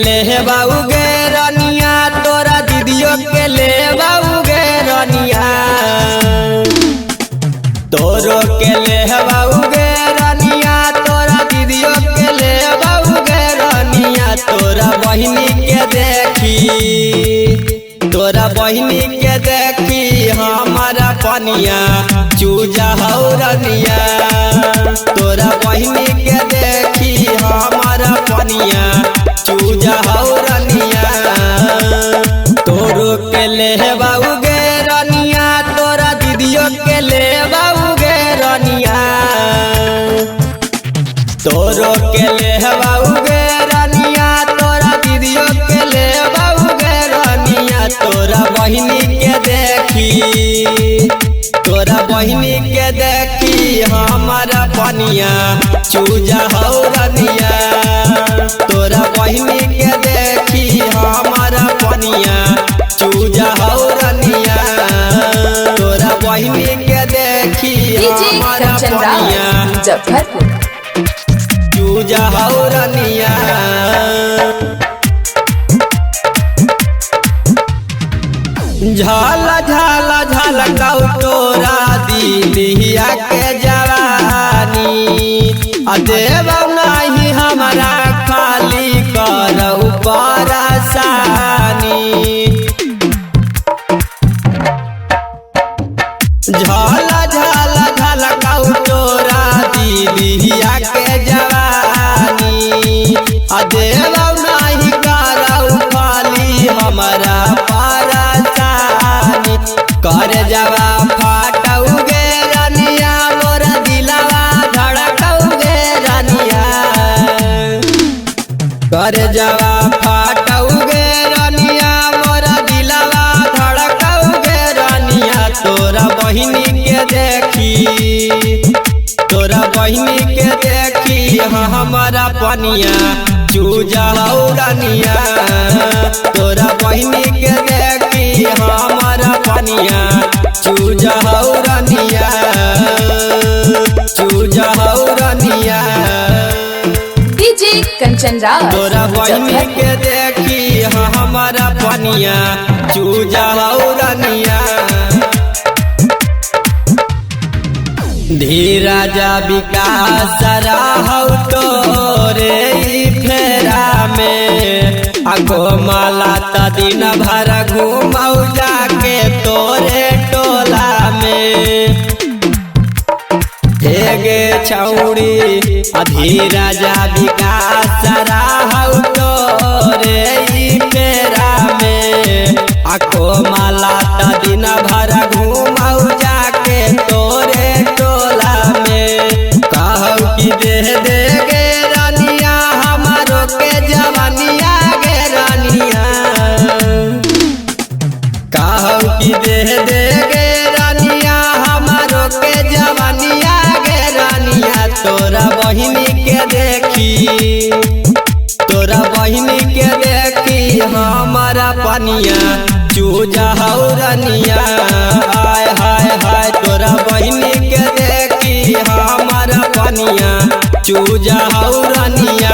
ले बाऊ गे रनिया तोरा दीदियों के ले बाऊ गे रनिया तोरो के ले बाऊ गे रनिया तोरा दीदियों के ले बाऊ गे रनिया तोरा बहिनी के देखी हमारा पनिया चूजा हो रनिया तोरा बहिनी के देखी हमारा पनिया चूजा हो रनिया तोरो के ले बाऊ गे रनिया तोरा दीदियों के ले बाऊ गे रनिया तोरो के ले बाऊ गे रनिया तोरा दीदियों के ले बाऊ गे रनिया तोरा बहिनी के देखी हमारा पनिया चूजा हो रनिया तोरा बहिनी के देखी हमारा पनिया चूजा हो रनिया तोरा बहिनी के देखी हमारा पनिया चूजा हो रनिया झाला झाला झाला गाँव तोरा दीदिया के जवानी देव नहीं हमारा खाली करऊ परेशानी झाला झाला झाला गाँव तोरा दीदिया के जवानी देव नहीं करऊ खाली हमारा कर जवा फाटऊ गे रनिया मोरा दिलवा धड़कऊ गे रनिया कर जवा फाटऊ गे रनिया मोरा दिलवा धड़कऊ गे रनिया तोरा बहिनी के देखी हमारा पनिया चूजा हो रनिया तोरा बहिनी के देखी हमारा पनिया चूजा हो रनिया डीजे कंचन राज तोरा बहिनी के देखी हमारा पनिया चूजा हो रनिया धीरजा विकास राहु तोरे फेरा में घुमाला त दिन भर घुमाऊ जाके तोरे टोला में हेगे छौड़ी धीरजा विकास राहु तोरे फेरा में घुमाला त दिन भर घुमाऊ जाके तोरे टोला में कहू की दे गे रनिया हमारो के जवानिया गे रनिया कहू की दे गे रनिया हमारो के जवानिया गे रनिया तोरा बहिनी के देखी हमारा पनिया चूजा हो रनिया हाय हाय हाय तोरा बहिनी के देखी हमारा पनिया चूजा हो रनिया